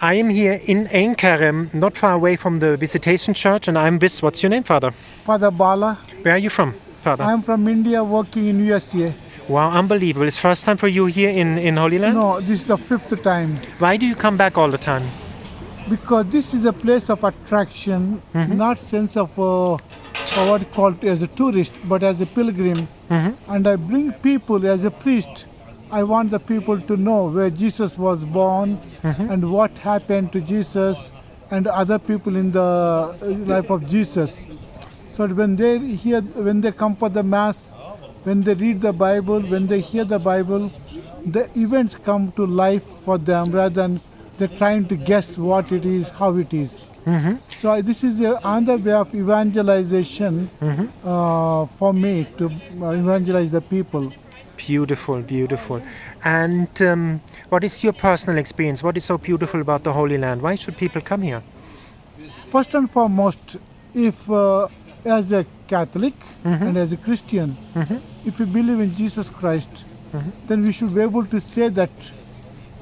I am here in Enkere, not far away from the Visitation Church, and I'm with, what's your name, Father? Father Bala. Where are you from, Father? I'm from India working in USA. Wow, unbelievable. It's first time for you here in Holy Land? No, this is the 5th time. Why do you come back all the time? Because this is a place of attraction, not sense of what called as a tourist, but as a pilgrim. And I bring people as a priest. I want the people to know where Jesus was born and what happened to Jesus and other people in the life of Jesus. So when they come for the Mass, when they read the Bible, when they hear the Bible, the events come to life for them rather than they're trying to guess what it is, how it is. So this is another way of evangelization for me to evangelize the people. Beautiful, beautiful. And what is your personal experience? What is so beautiful about the Holy Land? Why should people come here? First and foremost, if as a Catholic and as a Christian, if we believe in Jesus Christ, then we should be able to say that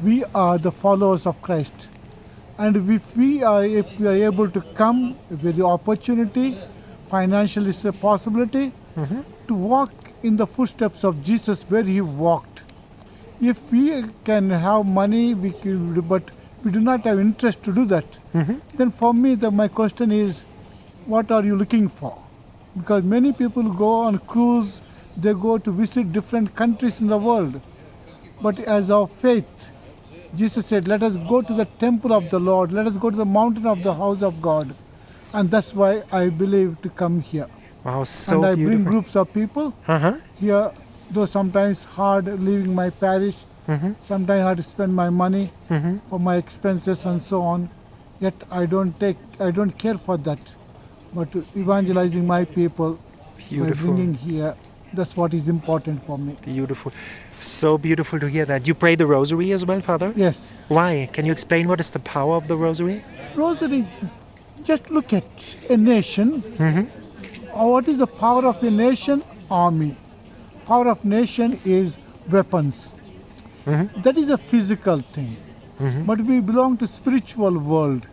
we are the followers of Christ. And if we are able to come with the opportunity, financial is a possibility, to walk in the footsteps of Jesus where he walked. If we can have money, but we do not have interest to do that, then for me, my question is, what are you looking for? Because many people go on cruise, they go to visit different countries in the world. But as our faith, Jesus said, let us go to the temple of the Lord, let us go to the mountain of the house of God. And that's why I believe to come here. Wow, so and I beautiful. bring groups of people here, though sometimes hard leaving my parish, sometimes I have to spend my money for my expenses and so on. Yet I don't care for that. But evangelizing my people by bringing here, that's what is important for me. Beautiful. So beautiful to hear that. You pray the Rosary as well, Father? Yes. Why? Can you explain what is the power of the Rosary? Rosary, just look at a nation. What is the power of a nation? Army. Power of nation is weapons. That is a physical thing. But we belong to spiritual world.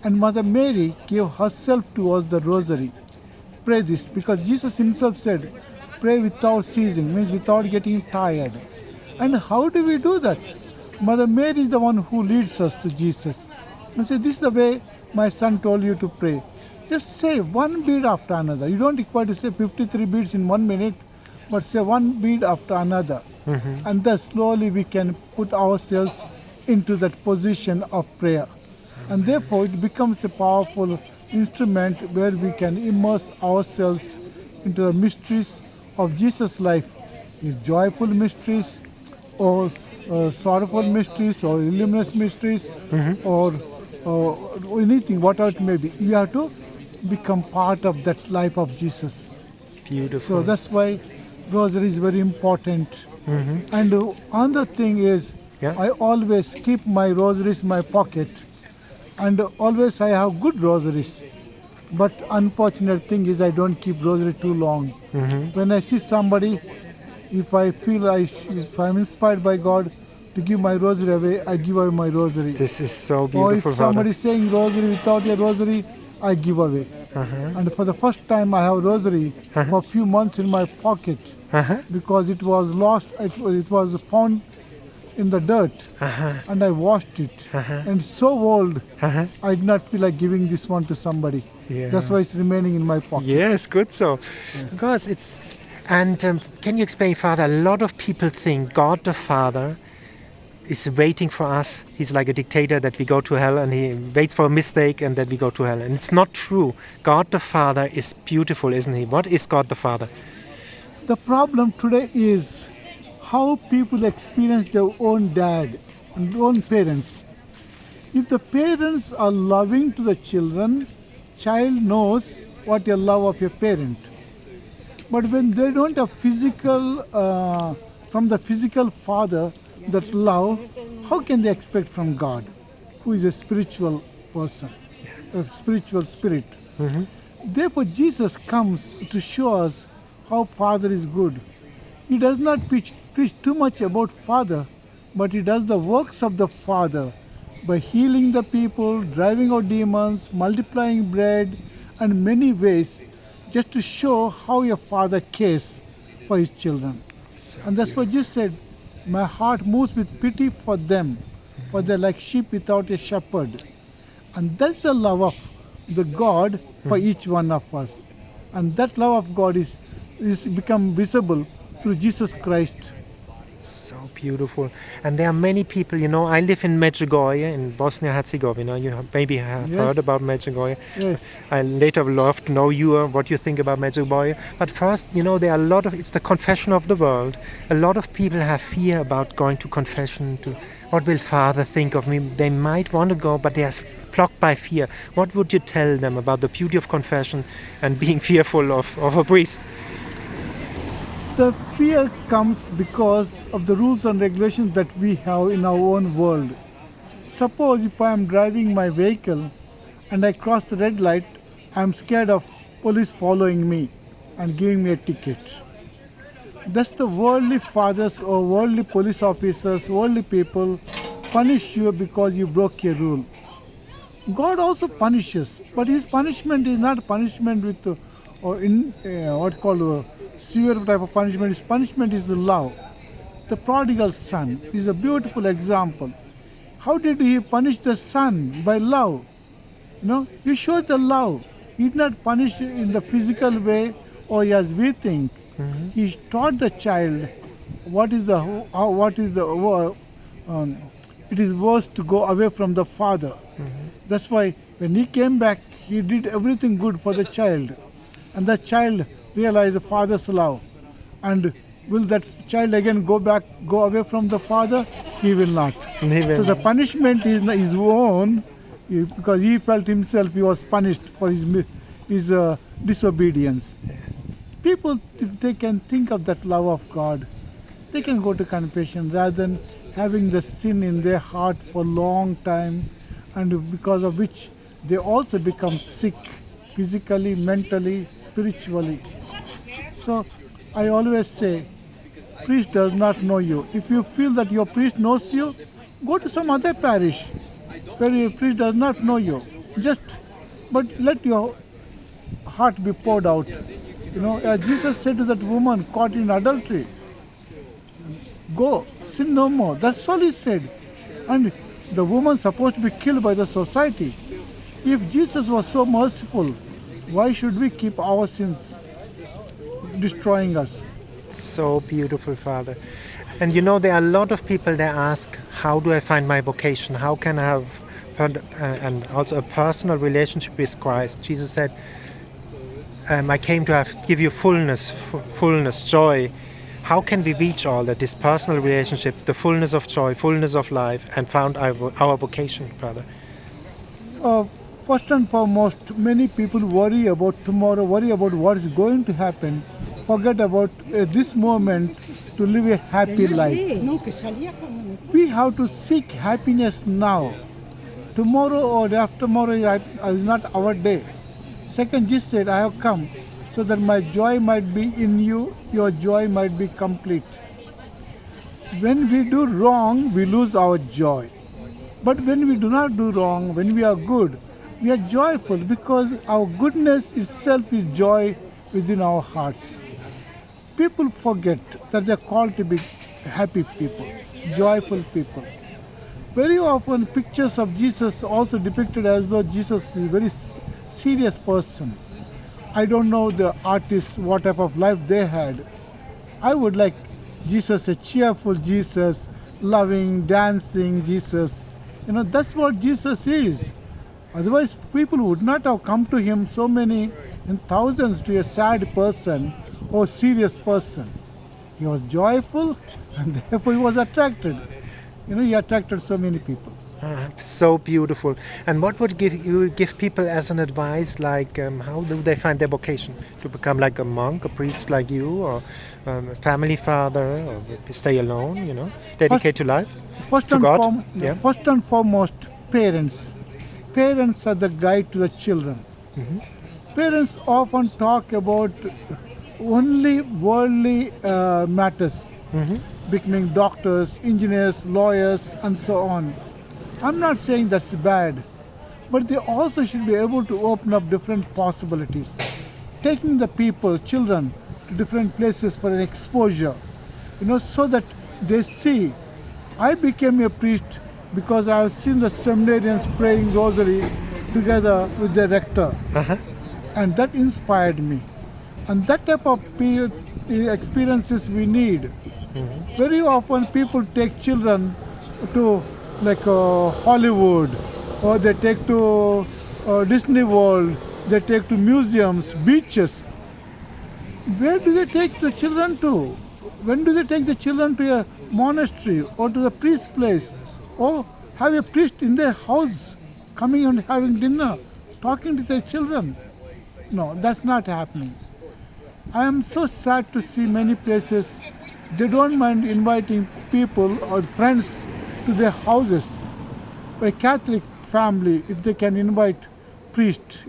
And Mother Mary gave herself to us the Rosary. Pray this, because Jesus himself said, pray without ceasing, means without getting tired. And how do we do that? Mother Mary is the one who leads us to Jesus. And say, this is the way my son told you to pray. Just say one bead after another. You don't require to say 53 beads in 1 minute, but say one bead after another. And thus slowly we can put ourselves into that position of prayer. And therefore it becomes a powerful instrument where we can immerse ourselves into the mysteries of Jesus' life, his joyful mysteries or sorrowful mysteries or luminous mysteries or anything, whatever it may be. We have to become part of that life of Jesus. Beautiful. So that's why Rosary is very important. And another thing is, I always keep my rosaries in my pocket, and always I have good rosaries. But unfortunate thing is I don't keep rosary too long. When I see somebody, if I feel if I'm inspired by God to give my rosary away, I give away my rosary. This is so beautiful, Or if somebody is saying rosary without a rosary, I give away. And for the first time I have rosary for a few months in my pocket because it was lost, it was found in the dirt and I washed it. And so old, I did not feel like giving this one to somebody. That's why it's remaining in my pocket. Yes, good so. Because it's... And can you explain, Father, a lot of people think God the Father is waiting for us. He's like a dictator that we go to hell, and he waits for a mistake and that we go to hell. And it's not true. God the Father is beautiful, isn't he? What is God the Father? The problem today is how people experience their own dad and own parents. If the parents are loving to the children, child knows what your love of your parent. But when they don't have physical, from the physical father, that love, how can they expect from God, who is a spiritual person, a spiritual spirit? Therefore, Jesus comes to show us how Father is good. He does not preach too much about Father, but he does the works of the Father by healing the people, driving out demons, multiplying bread, and many ways, just to show how a father cares for his children. So And that's what Jesus said, my heart moves with pity for them, for they're like sheep without a shepherd. And that's the love of the God for each one of us. And that love of God is become visible through Jesus Christ. So beautiful. And there are many people, I live in Medjugorje in Bosnia-Herzegovina. You maybe have Yes. heard about Medjugorje. Yes. I later would love to know what you think about Medjugorje. But first, there are it's the confession of the world. A lot of people have fear about going to confession, to what will Father think of me? They might want to go, but they are blocked by fear. What would you tell them about the beauty of confession and being fearful of a priest? The fear comes because of the rules and regulations that we have in our own world. Suppose if I am driving my vehicle and I cross the red light, I am scared of police following me and giving me a ticket. Thus the worldly fathers or worldly police officers, worldly people punish you because you broke a rule. God also punishes, but His punishment is not punishment with or in what called severe type of punishment. His punishment is the love. The prodigal son is a beautiful example. How did He punish the son? By love. He showed the love. He did not punish in the physical way or as we think. He taught the child it is worse to go away from the father. That's why when he came back, he did everything good for the child. And the child realized the father's love. And will that child again go away from the father? He will not. So the punishment is his own, because he felt himself he was punished for his disobedience. People, if they can think of that love of God, they can go to confession rather than having the sin in their heart for a long time, and because of which they also become sick physically, mentally, spiritually. So I always say, priest does not know you. If you feel that your priest knows you, go to some other parish where your priest does not know you. But let your heart be poured out. As Jesus said to that woman caught in adultery, go, sin no more. That's all He said. And the woman supposed to be killed by the society. If Jesus was so merciful, why should we keep our sins destroying us? So beautiful, Father. And there are a lot of people that ask, how do I find my vocation? How can I have and also a personal relationship with Christ? Jesus said, I came to give you fullness, joy. How can we reach all that, this personal relationship, the fullness of joy, fullness of life, and found our vocation, Father? First and foremost, many people worry about tomorrow, worry about what is going to happen, forget about this moment to live a happy life. We have to seek happiness now. Tomorrow or after tomorrow is not our day. Second, Jesus said, I have come so that my joy might be in you, your joy might be complete. When we do wrong, we lose our joy. But when we do not do wrong, when we are good, we are joyful because our goodness itself is joy within our hearts. People forget that they are called to be happy people, joyful people. Very often pictures of Jesus also depicted as though Jesus is a very serious person. I don't know the artists, what type of life they had. I would like Jesus, a cheerful Jesus, loving, dancing Jesus. That's what Jesus is. Otherwise, people would not have come to Him so many in thousands to a sad person or serious person. He was joyful and therefore He was attracted. He attracted so many people. So beautiful. And what would you give people as an advice, like how do they find their vocation? To become like a monk, a priest like you, or a family father, or stay alone, dedicate to life? First and foremost, parents. Parents are the guide to the children. Parents often talk about only worldly matters, becoming doctors, engineers, lawyers, and so on. I'm not saying that's bad, but they also should be able to open up different possibilities. Taking the people, children, to different places for an exposure, so that they see. I became a priest because I have seen the seminarians praying Rosary together with the rector, Uh-huh. and that inspired me. And that type of experiences we need. Very often people take children to Hollywood, or they take to Disney World, they take to museums, beaches. Where do they take the children to? When do they take the children to a monastery or to the priest's place? Or have a priest in their house coming and having dinner, talking to their children? No, that's not happening. I am so sad to see many places they don't mind inviting people or friends to their houses. A Catholic family, if they can invite a priest,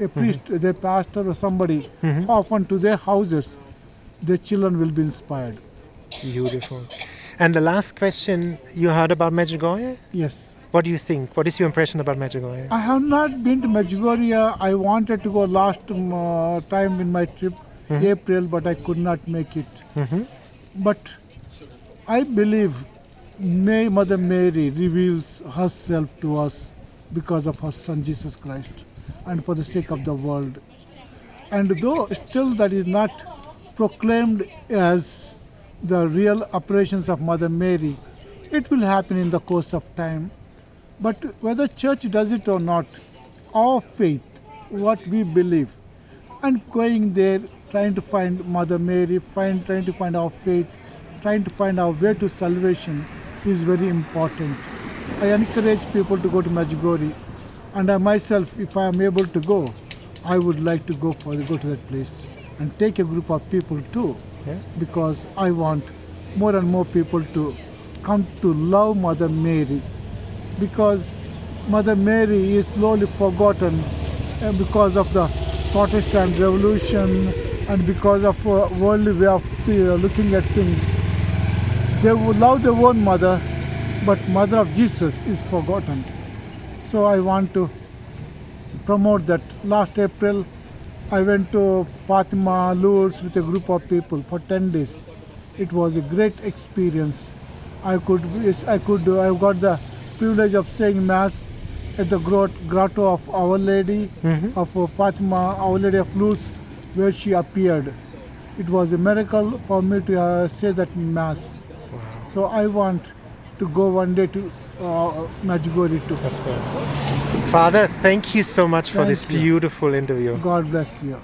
their pastor or somebody, often to their houses, their children will be inspired. Beautiful. And the last question, you heard about Medjugorje? Yes. What do you think? What is your impression about Medjugorje? I have not been to Medjugorje. I wanted to go last time in my trip, April, but I could not make it. But I believe Mother Mary reveals herself to us because of her Son Jesus Christ and for the sake of the world. And though still that is not proclaimed as the real operations of Mother Mary, it will happen in the course of time. But whether church does it or not, our faith, what we believe, and going there, trying to find Mother Mary, trying to find our faith, trying to find our way to salvation is very important. I encourage people to go to Medjugorje, and I myself, if I am able to go, I would like to go to that place and take a group of people too, because I want more and more people to come to love Mother Mary, because Mother Mary is slowly forgotten because of the Protestant Revolution and because of worldly way of looking at things. They would love their own mother, but Mother of Jesus is forgotten. So I want to promote that. Last April, I went to Fatima, Lourdes with a group of people for 10 days. It was a great experience. I got the privilege of saying Mass at the grotto of Our Lady of Fatima, Our Lady of Lourdes, where she appeared. It was a miracle for me to say that Mass. Wow. So I want to go one day to Medjugorje too. That's good. Father, thank you so much for this beautiful interview. God bless you.